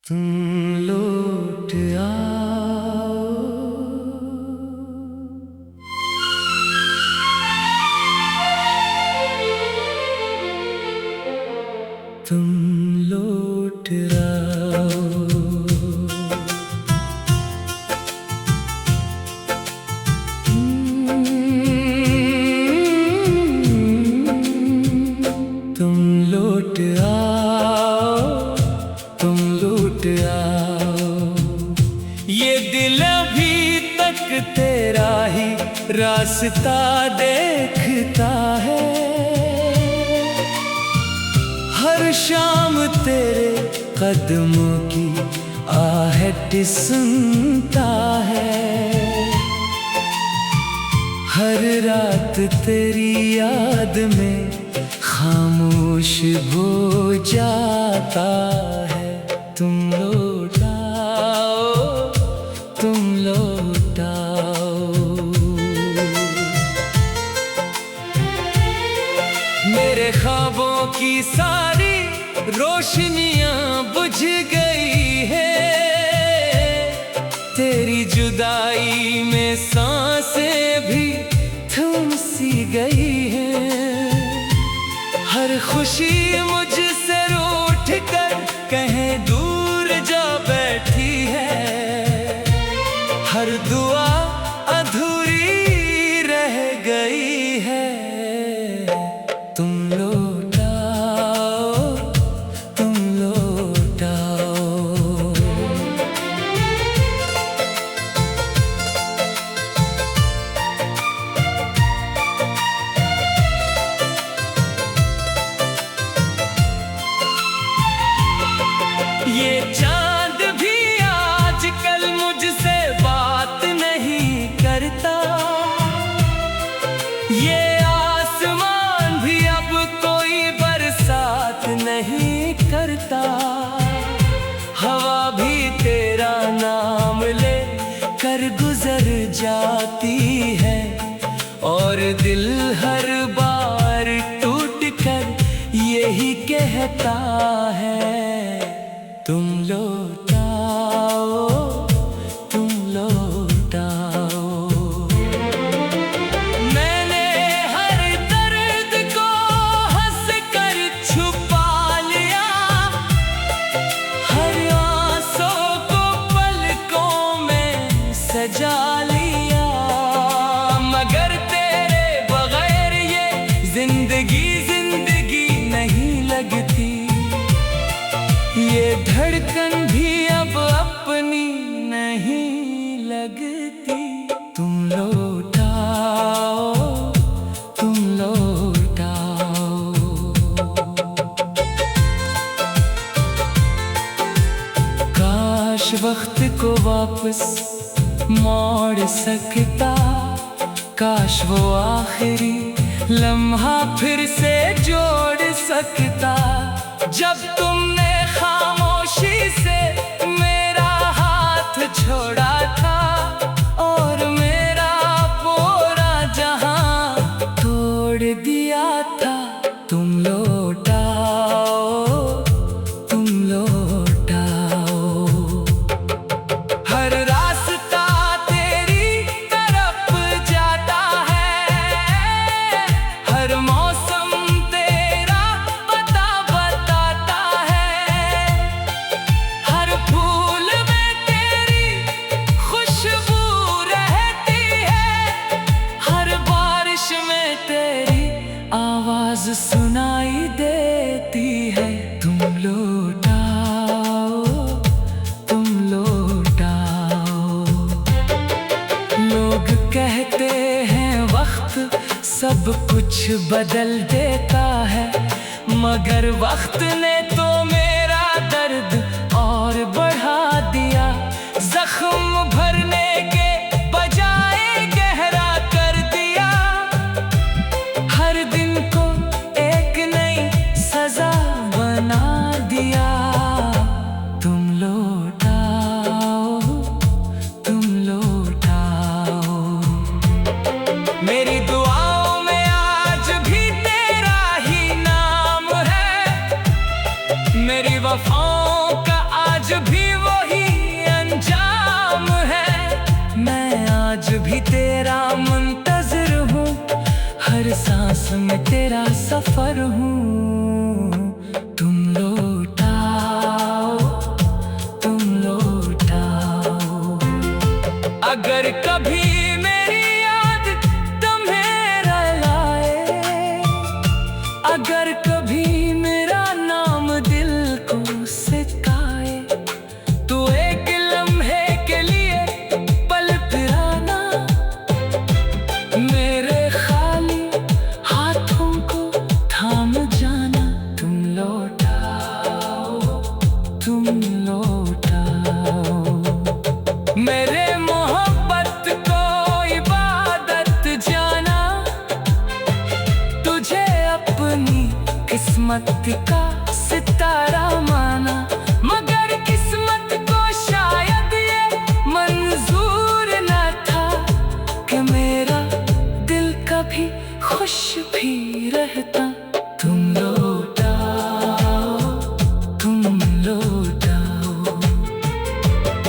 तुम लौट आओ। तुम लौट आओ। तुम लौट आओ, तुम लौट आओ। ये दिल अभी तक तेरा ही रास्ता देखता है। हर शाम तेरे कदमों की आहट सुनता है। हर रात तेरी याद में खामोश हो जाता है। तुम लौट आओ, तुम लौट आओ। मेरे ख्वाबों की सारी रोशनियां बुझ गई है। तेरी जुदाई में सांसें भी थम सी गई हैं। हर खुशी मुझसे रूठ कर कहीं दूर जा बैठी है। हर दुआ अधूरी रह गई है। तुम लौट आओ, तुम लौट आओ। ये चांद भी आजकल मुझसे बात नहीं करता। ये आसमान भी अब कोई बरसात नहीं करता। हवा भी तेरा नाम ले कर गुजर जाती है। और दिल हर बार टूट कर यही कहता है। तुम लौट आओ, तुम लौट आओ। मैंने हर दर्द को हंस कर छुपा लिया। हर आंसू को पलकों में सजा लिया। मगर तेरे बगैर ये जिंदगी जिंदगी नहीं लगती। ये धड़कन भी अब अपनी नहीं लगती। तुम लौट आओ, तुम लौट आओ। काश वक्त को वापस मोड़ सकता। काश वो आखिरी लम्हा फिर से जोड़ सकता। जब तुमने खामोशी से मेरा हाथ छोड़ा था और मेरा पूरा जहां तोड़ दिया था। तुम लौट आओ, तुम लौट आओ। हर रास्ता तेरी तरफ जाता है। हर मौसम तेरा पता बताता है। हर फूल में तेरी खुशबू रहती है। हर बारिश में तेरी आवाज सुनाई देती है। तुम लौट आओ, तुम लौट आओ। लोग कहते हैं वक्त सब कुछ बदल देता है। मगर वक्त ने तो मेरा दर्द और बढ़ा दिया। जख्म भरने के बजाय गहरा कर दिया। हर दिन को एक नई सजा बना दिया। तुम लौट आओ, तुम लौट आओ। मेरी दुआओं में आज भी तेरा ही नाम है। तेरा सफर हूँ। तुम लौटाओ, तुम लौटाओ। अगर कभी मेरी याद तुम्हें रुलाए, अगर कभी मेरा नाम दिल को सिकाए, तो एक लम्हे के लिए पल फिराना, मेरे खाली हाथों को थाम जाना। तुम लौटाओ, तुम लौटाओ। मेरे मोहब्बत को इबादत जाना, तुझे अपनी किस्मत का सितारा माना। मगर किस्मत को शायद ये मंजूर न था कि मेरा दिल कभी खुश भी रहता। तुम लौटाओ, तुम लौटाओ।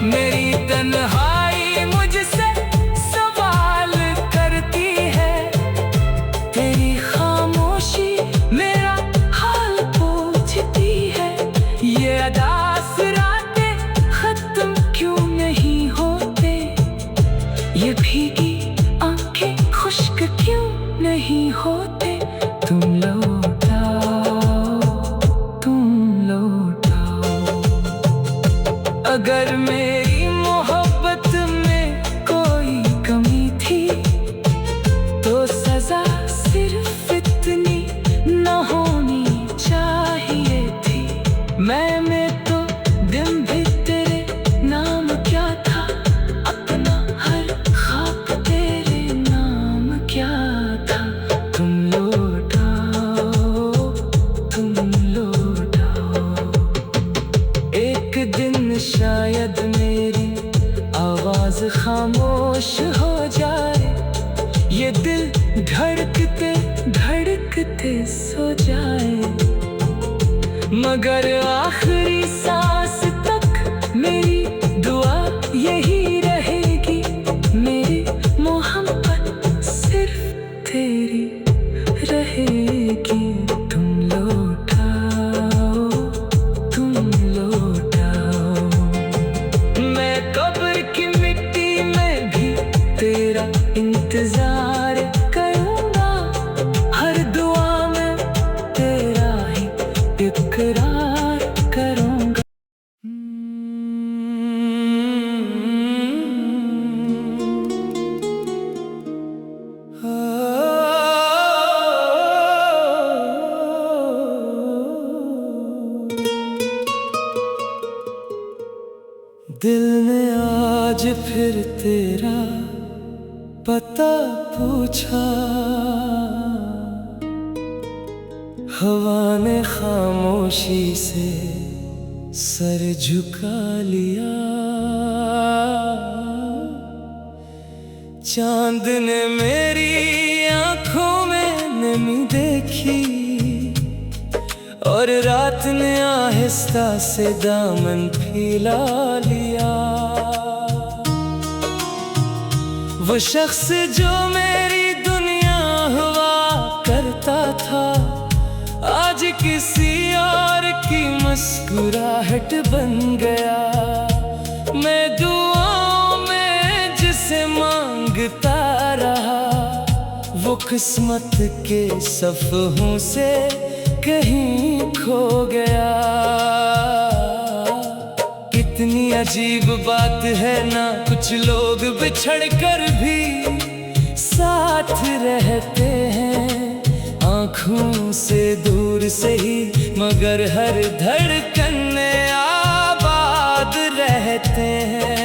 मेरी तन्हाई मुझसे सवाल करती है, तेरी खामोशी मेरा हाल पूछती है। ये अदास रातें खत्म क्यों नहीं होते, ये भीगी आंखें खुश्क क्यों नहीं होते। तुम लौटाओ, तुम लौटाओ। अगर मेरी मोहब्बत में कोई कमी थी, तो सजा सिर्फ इतनी न होनी चाहिए थी। मैं तो दिन भी तेरे नाम क्या था, अपना हर ख्वाब तेरे नाम क्या था। तुम लौटाओ, तुम लौटाओ। एक दिन शायद मेरी आवाज खामोश हो जाए, ये दिल धड़कते धड़कते सो जाए। मगर आखिरी सांस तक मेरी दुआ यही रहेगी, मेरी मोहब्बत सिर्फ तेरी रहेगी। तुम लौटाओ, तुम लौटाओ। मैं कब्र की मिट्टी में भी तेरा इंतजार करूंगा, हर दुआ में तेरा ही इकरार करूंगा। दिल ने आज फिर तेरा पता पूछा, हवा ने खामोशी से सर झुका लिया। चांद ने मेरी आंखों में नमी देखी, और रात ने आहिस्ता से दामन फैला लिया। वो शख्स जो मेरी दुनिया हुआ करता था, आज किसी और की मुस्कुराहट बन गया। मैं दुआओं में जिसे मांगता रहा, वो किस्मत के सफ़हों से कहीं खो गया। कितनी अजीब बात है ना, कुछ लोग बिछड़ कर भी साथ रहते हैं, आँखों से दूर से ही, मगर हर धड़कन में आबाद रहते हैं।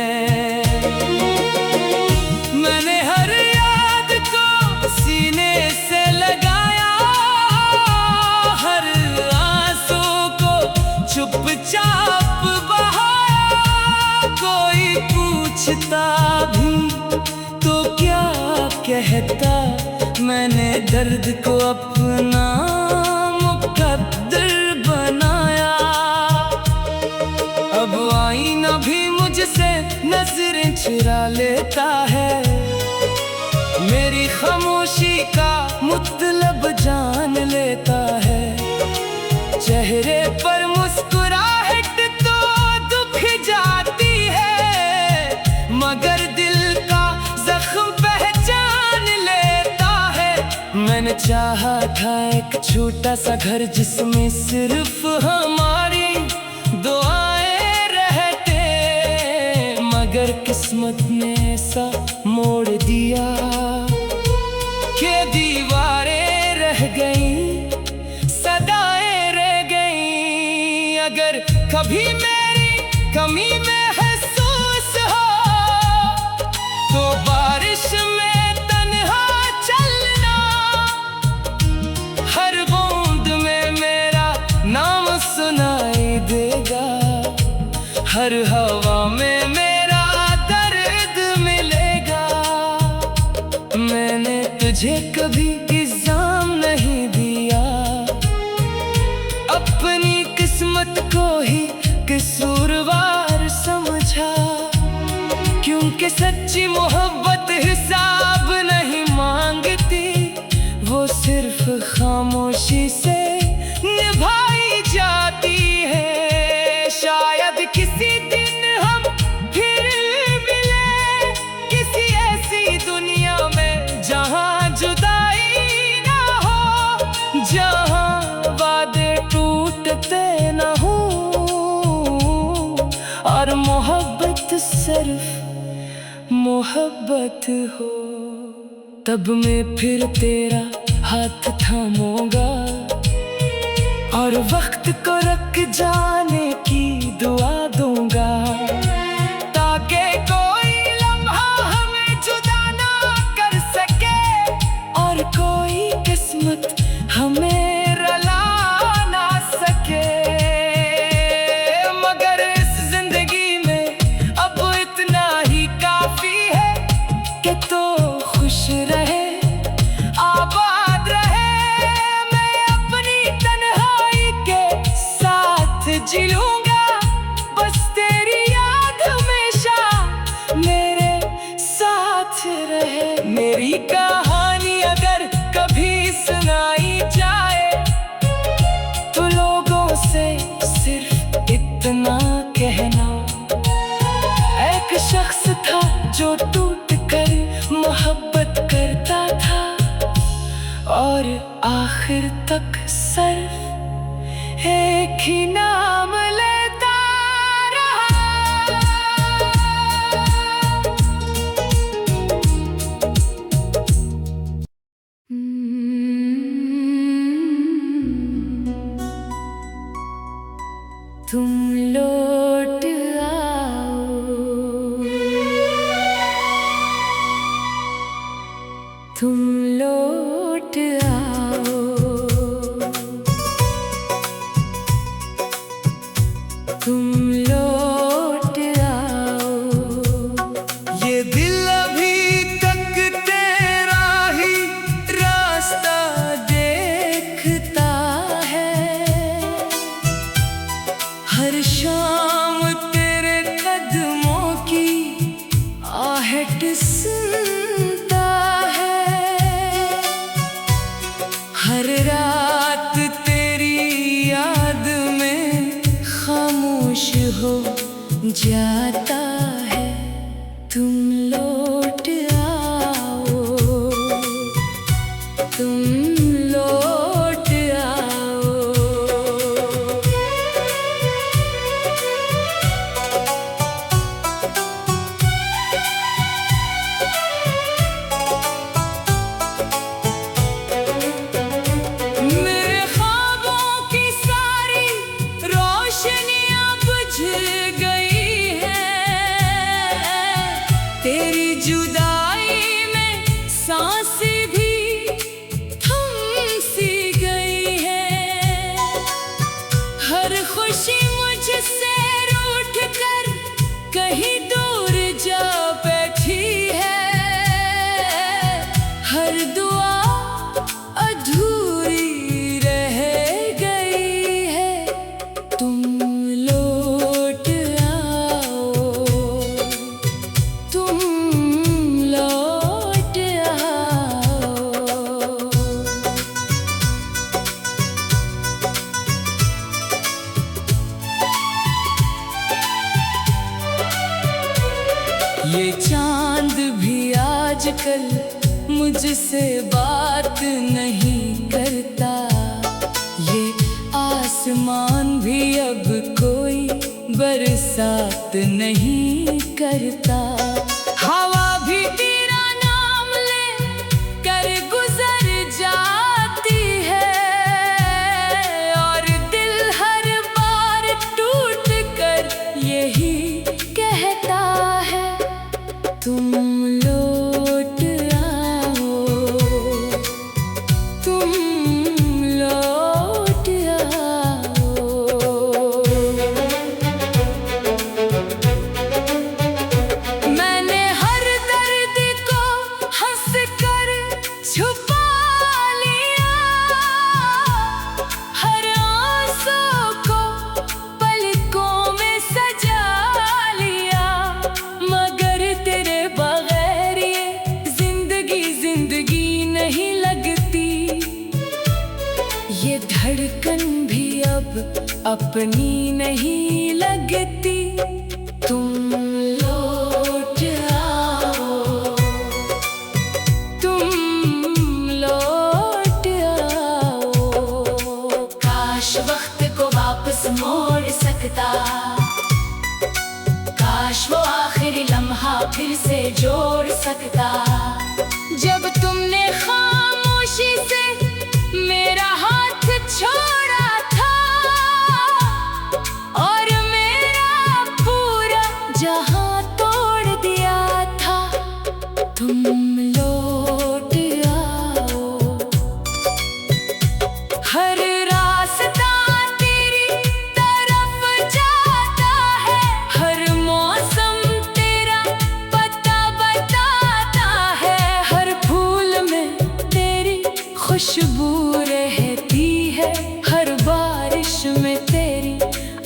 मैंने हर याद को सीने से लगाया, हर आंसू को चुपचाप बहाया। कोई पूछता भी तो क्या कहता, मैंने दर्द को अपना मुकद्दर बनाया। अब आईना भी मुझसे नजरें चुरा लेता है, मेरी खामोशी का मतलब जान लेता है। चेहरे पर मुस्कुराहट तो दुख जाती है, मगर दिल का जख्म पहचान लेता है। मैंने चाहा था एक छोटा सा घर जिसमें सिर्फ हमारी दुआएं रहते, मगर किस्मत ने ऐसा मोड़ दिया कि दीवारें रह गईं, सदाएं रह गईं। अगर कभी मेरी कमी महसूस हो तो बारिश में तन्हा चलना, हर बूंद में मेरा नाम सुनाई देगा, हर हवा में मेरा दर्द मिलेगा। मैंने तुझे कभी इल्जाम नहीं दिया, अपनी किस्मत को ही कसूरवार समझा, क्योंकि सच्ची मोहब्बत हिसाब नहीं मांगती, वो सिर्फ खामोशी से निभाई जाती है। शायद किसी दिन हम फिर मिले, किसी ऐसी दुनिया में जहां जुदाई ना हो, जहां वादे टूटते ना हो, और मोहब्बत सिर्फ मोहब्बत हो। तब मैं फिर तेरा हाथ थामूंगा और वक्त को रुक जाने की दुआ दूंगा, ताकि कोई लम्हा हमें जुदा ना कर सके और कोई किस्मत हमें रुला ना सके। मगर इस जिंदगी में अब इतना ही काफी है कि तो खुश रहे, आबाद रहे। मैं अपनी तन्हाई के साथ जी लूंगा, बस तेरी याद हमेशा मेरे साथ रहे। मेरी कहानी अगर कभी सुनाई जाए तो लोगों से सिर्फ इतना कहना, एक शख्स था जो टूट कर मोहब्बत करता था और आखिर तक सिर्फ एक ही नाम लेता रहा। तुम लौट आओ, तुम लौट आओ, तुम लौट आओ। ये दिल अभी तक तेरा ही रास्ता देखता है, हर शाम तेरे कदमों की आहट सुनता है, हर रात तेरी याद में खामोश हो जाता है। तुम लौट आओ, तुम लौट आओ। मेरे ख्वाबों की सारी रोशनियां बुझ गई है, तेरी ये चांद भी आजकल मुझसे बात नहीं करता, ये आसमान भी अब कोई बरसात नहीं करता। हवा भी तेरा नाम ले कर गुजर जाती है, और दिल हर बार टूट कर यही कहता है, तुम लौट आओ, तुम लौट आओ। मैंने हर दर्द को हंस कर छुपा लिया, हर आंसू को पलकों में सजा लिया, मगर तेरे बगैर ये जिंदगी नहीं लगती। ये धड़कन भी अब अपनी नहीं लगती, तुम लौट आओ, तुम लौट आओ। काश वक्त को वापस मोड़ सकता, काश वो आखिरी लम्हा फिर से जोड़ सकता, जब तुमने खामोशी से मेरा हाथ छोड़ा था, और मेरा पूरा जहां तोड़ दिया था। तुम लौट आओ, हर रास्ता तेरी तरफ जाता है, हर मौसम तेरा पता बताता है, हर फूल में तेरी खुशबू रहती है, हर बारिश में तेरी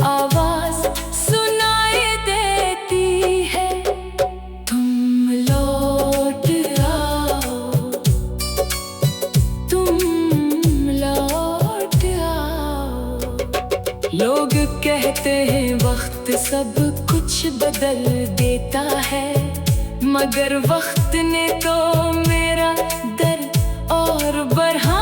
आवाज सुनाई देती है। तुम लौट आओ, तुम लौट आओ। लोग कहते हैं वक्त सब कुछ बदल देता है, मगर वक्त ने तो मेरा दर्द और बढ़ा